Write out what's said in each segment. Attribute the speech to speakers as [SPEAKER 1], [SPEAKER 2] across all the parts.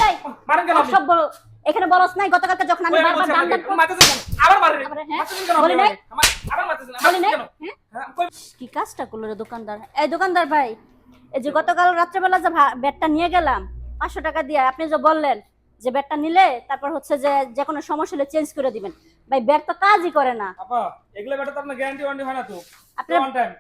[SPEAKER 1] এই
[SPEAKER 2] মারেন কেন আপনি?
[SPEAKER 1] সব বলো এখানে বলস নাই গতকালকে যখন আমি বারবার দাম দাম
[SPEAKER 2] মারতেছেন আবার মারেন
[SPEAKER 1] হ্যাঁ
[SPEAKER 2] মারতেছেন কেন
[SPEAKER 1] বলি নাই
[SPEAKER 2] আবার মারতেছেন
[SPEAKER 1] বলি নাই
[SPEAKER 2] কেন?
[SPEAKER 1] হ্যাঁ
[SPEAKER 2] হ্যাঁ কই
[SPEAKER 1] কি কাজটা করলো রে দোকানদার? এই দোকানদার ভাই, এই যে গতকাল রাত্রেবেলা যে ব্যাটটা নিয়ে গেলাম 500 টাকা দিয়ে, আপনি যে বললেন যে ব্যাটটা নিলে তারপর হচ্ছে যে কোনো সমস্যা হলে চেঞ্জ করে দিবেন, ভাই ব্যাট তো কাজই করে না।
[SPEAKER 2] আপা এগুলা ব্যাটা তো আপনার গ্যারান্টি ওয়ারেন্টি হয় না তো
[SPEAKER 1] আপনার
[SPEAKER 2] ওয়ান টাইম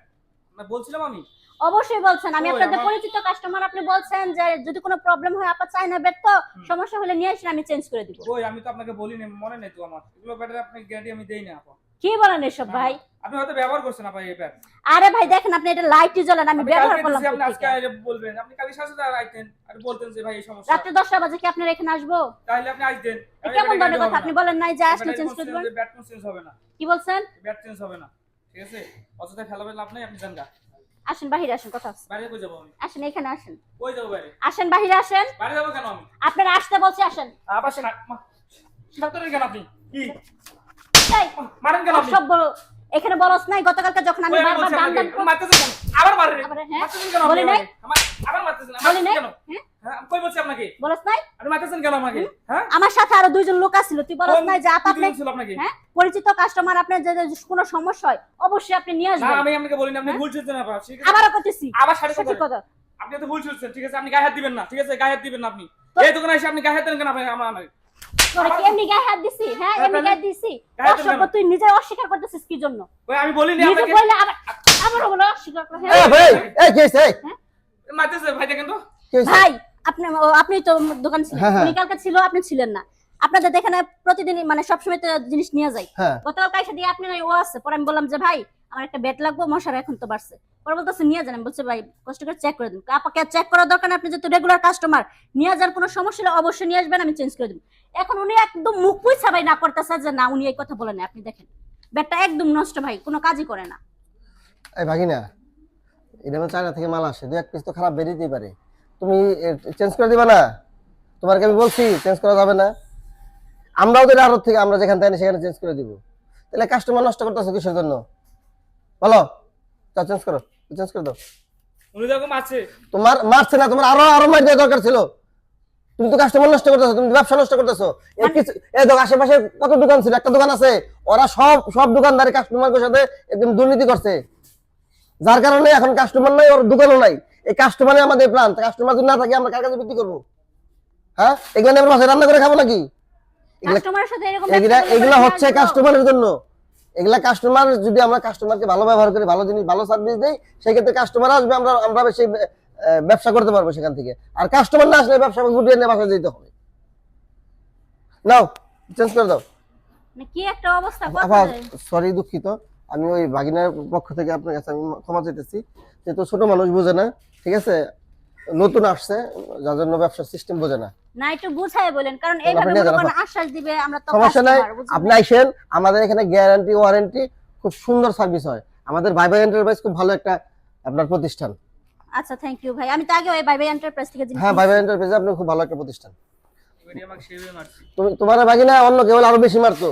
[SPEAKER 2] না বলছিলাম আমি
[SPEAKER 1] অবশ্যই বলছেন, আমি
[SPEAKER 2] ওই
[SPEAKER 1] আপনাদের
[SPEAKER 2] আমার-
[SPEAKER 1] পরিচিত কাস্টমার, আপনি বলছেন যে যদি কোনো প্রবলেম হয় আপা চাই না ব্যাট, তো সমস্যা হলে নিয়ে আসেন আমি চেঞ্জ করে দিব।
[SPEAKER 2] কই আমি তো আপনাকে বলিনি মনে নেই তো আমার এগুলো ব্যাটার আপনি গ্যারান্টি আমি দেই না আপা
[SPEAKER 1] কি বলেন এসব ভাই?
[SPEAKER 2] আপনি হয়তো ব্যবহার করছেন আপা এই ব্যাট
[SPEAKER 1] আরে ভাই দেখেন আপনি এটা লাইটই জ্বলেন, আমি ব্যবহার করলাম
[SPEAKER 2] আপনি আজকে
[SPEAKER 1] কোত্থেকে?
[SPEAKER 2] আইলে বলবেন আপনি কালকে সাথে সাথে আইতেন আর বলতেন যে ভাই এই সমস্যা
[SPEAKER 1] রাত্রে 10টা বাজে কি আপনার এখানে আসবো?
[SPEAKER 2] তাহলে আপনি আইতেন
[SPEAKER 1] এ কেমন ধরনের কথা? আপনি বলেন নাই যে আসলে চেঞ্জ করে দিবেন।
[SPEAKER 2] ব্যাট চেঞ্জ হবে না
[SPEAKER 1] কি বলছেন?
[SPEAKER 2] ব্যাট চেঞ্জ হবে না ঠিক আছে অযথা ফেলাবেন লাভ নাই আপনি যান গা
[SPEAKER 1] আসেন বাহিরে আসেন, কথা আছে।
[SPEAKER 2] বাইরে কই যাব আমি
[SPEAKER 1] আসেন এখানে আসেন,
[SPEAKER 2] কই যাব বাইরে
[SPEAKER 1] আসেন বাহিরে আসেন,
[SPEAKER 2] বাইরে যাব কেন আমি
[SPEAKER 1] আপনারা আসতে বলছি আসেন।
[SPEAKER 2] আবার সে না ডাক্তারের কেন আপনি কি
[SPEAKER 1] এই
[SPEAKER 2] মারেন কেন আপনি
[SPEAKER 1] সব বলো এখানে বলস নাই গতকালকে যখন আমি
[SPEAKER 2] কই আমি
[SPEAKER 1] বারবার
[SPEAKER 2] বলছি
[SPEAKER 1] দাম
[SPEAKER 2] আপনাকে,
[SPEAKER 1] দাম
[SPEAKER 2] মারতেছেন কেন আবার মারেন
[SPEAKER 1] আবার হ্যাঁ
[SPEAKER 2] মারতেছেন কেন
[SPEAKER 1] বলি
[SPEAKER 2] আপনি
[SPEAKER 1] নাই
[SPEAKER 2] আবার মারতেছেন
[SPEAKER 1] বলি নাই
[SPEAKER 2] কেন
[SPEAKER 1] হ্যাঁ
[SPEAKER 2] হ্যাঁ আমি কই বলছি আপনাকে
[SPEAKER 1] বলস নাই
[SPEAKER 2] আপনি মারতেছেন কেন আমাকে হ্যাঁ
[SPEAKER 1] আমার সাথে আরো দুইজন লোক আছিল, তুই বলস নাই যে আপা
[SPEAKER 2] কি
[SPEAKER 1] আপনি
[SPEAKER 2] ছিল আপনাকে
[SPEAKER 1] হ্যাঁ পরিচিত কাস্টমার, আপনার যে কোনো সমস্যা হয় অবশ্যই আপনি নিয়ে
[SPEAKER 2] না
[SPEAKER 1] আসবেন।
[SPEAKER 2] আমি আপনাকে বলিনি আপনি ভুল শুনছেন আপা ঠিক আছে
[SPEAKER 1] আবারও করতেছি
[SPEAKER 2] আবার সাড়ে
[SPEAKER 1] সঠিক কথা।
[SPEAKER 2] আপনি তো ভুল শুনছেন ঠিক আছে আপনি গায়ে হাত দিবেন না ঠিক আছে গায়ে হাত দিবেন না আপনি এই দোকানে এসে আপনি গায়ে হাত দেন কেন আপনি আমার
[SPEAKER 1] তোরা কি এমনি গায়ে হাত দিছি? হ্যাঁ
[SPEAKER 2] হ্যাঁ,
[SPEAKER 1] এমনি
[SPEAKER 2] তাহলে?
[SPEAKER 1] গায়ে দিছি?
[SPEAKER 2] গায়ে হাত
[SPEAKER 1] অসভ্য,
[SPEAKER 2] দেন
[SPEAKER 1] তুই নিজে অস্বীকার করতেছিস কি জন্য?
[SPEAKER 2] ওই আমি বলিনি
[SPEAKER 1] নিজে
[SPEAKER 2] আপনাকে
[SPEAKER 1] বললে আবার বলো অস্বীকার করে।
[SPEAKER 3] এ
[SPEAKER 1] হ্যাঁ
[SPEAKER 3] ভাই এই কি হইছে
[SPEAKER 2] মারতেছে ভাই দেখেন তো
[SPEAKER 3] কি হইছে
[SPEAKER 1] ভাই আপনি তো দোকান ছিলেন,
[SPEAKER 3] হ্যাঁ, হ্যাঁ।
[SPEAKER 1] উনি কালকে ছিল আপনি ছিলেন না। আপনাদের এখানে প্রতিদিন মানে সবসময় তো জিনিস নিয়ে যাই।
[SPEAKER 3] হ্যাঁ
[SPEAKER 1] গতকাল কাইসা দিয়ে আপনি ও আছে, পরে আমি বললাম যে ভাই আমার একটা ব্যাট লাগবে, মশার এখন তো বাড়ছে। পরে বলতেছে নিয়ে যান, আমি বলছি ভাই কষ্ট করে চেক করে দিন। আপনাকে চেক করার দরকার নেই, আপনি যেহেতু রেগুলার কাস্টমার, নিয়ে যান, কোনো সমস্যা হলে অবশ্যই নিয়ে আসবেন, আমি চেঞ্জ করে দিন। এখন উনি একদম মুখ পুইছা ভাই না করতেছে যে না উনি এই কথা বলেন না। আপনি দেখেন ব্যাটটা একদম নষ্ট ভাই, কোনো কাজই করে না।
[SPEAKER 3] এই ভাগিনা এটা আমার চায়না থেকে মাল আসে, দুই এক পিস তো খারাপ বেরিয়েতেই পারে, তুমি চেঞ্জ করে দিবা না? তোমাকে আমি বলছি চেঞ্জ করা যাবে না, আমরাও তো আড়ত থেকে আমরা যেখানে তাই সেখানে চেঞ্জ করে দিব, তাহলে কাস্টমার নষ্ট করতেছো কিসের জন্য বলো? তা চেঞ্জ করো, চেঞ্জ করে দাও।
[SPEAKER 2] উনি যখন আছে
[SPEAKER 3] তোমার মারছে না, তোমার আরো আরো মার দেওয়া দরকার ছিল। তুমি তো কাস্টমার নষ্ট করতেছো, তুমি ব্যবসা নষ্ট করতেছো। এই কিছু এই দেখো আশেপাশে কত দোকান ছিল, একটা দোকান আছে, ওরা সব সব দোকানদারি কাস্টমারের সাথে একদম দুর্নীতি করছে, যার কারণে এখন কাস্টমার নাই, ওর দোকানও নাই। এই কাস্টমারই আমাদের প্রাণ, কাস্টমার যদি না থাকে আমরা কার কাছে বিক্রি করবো? হ্যাঁ এগুলো নিয়ে আমরা বাসায় রান্না করে খাবো নাকি?
[SPEAKER 1] কাস্টমারের সাথে এরকম
[SPEAKER 3] এগুলা হচ্ছে কাস্টমারের জন্য। এগুলা কাস্টমার, যদি আমরা কাস্টমারকে ভালো ব্যবহার করি, ভালো জিনিস ভালো সার্ভিস দেই, সেই ক্ষেত্রে কাস্টমার আসবে, আমরা আমরা বেশি ব্যবসা করতে পারবো সেখান থেকে। আর কাস্টমার না আসলে ব্যবসা গুটিয়ে নিয়ে বাসায় যেতে হবে। নাও চেঞ্জ করে দাও।
[SPEAKER 1] মানে কি একটা অবস্থা
[SPEAKER 3] আপা
[SPEAKER 1] কথা।
[SPEAKER 3] সরি, দুঃখিত, আমি ওই ভাগিনার পক্ষ থেকে আপনার কাছে আমি ক্ষমা চাইতেছি, যেহেতু ছোট মানুষ বোঝে না, ঠিক আছে, নতুন আসছে, যার জন্য ব্যবসার সিস্টেম বোঝে না।
[SPEAKER 1] না একটু বুঝাই বলেন, কারণ
[SPEAKER 3] আপনি
[SPEAKER 1] এইভাবে
[SPEAKER 3] নিয়ে যান,
[SPEAKER 1] মনে করেন
[SPEAKER 3] আপা।
[SPEAKER 1] আশ্বাস দিবে আমরা তো
[SPEAKER 3] সমস্যা নাই,
[SPEAKER 1] customer, বুঝলেন?
[SPEAKER 3] আপনি আইসেন, আমাদের এখানে গ্যারান্টি ওয়ারেন্টি খুব সুন্দর সার্ভিস হয়। আমাদের ভাই ভাই এন্টারপ্রাইজ খুব ভালো একটা আপনার প্রতিষ্ঠান।
[SPEAKER 1] আচ্ছা থ্যাংক ইউ ভাই, আমি তো আগে ওই বাই বাই এন্টারপ্রাইজ থেকে জিনিস
[SPEAKER 3] হ্যাঁ ভাই ভাই এন্টারপ্রাইজ আপনি খুব ভালো একটা প্রতিষ্ঠান।
[SPEAKER 2] এবারে আমাকে সেভাবে মারছে
[SPEAKER 3] তুমি তোমার ভাগিনা অন্য কেবল আরো বেশি মারতো,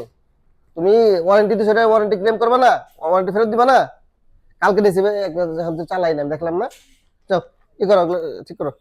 [SPEAKER 3] তুমি ওয়ারেন্টি তো সেটা ওয়ারেন্টি ক্লেম করবে না, ওয়ারেন্টি ফেরত দিবা না? কালকে দিয়েছি চালাই না, আমি দেখলাম না। চল কি করো, ঠিক করো।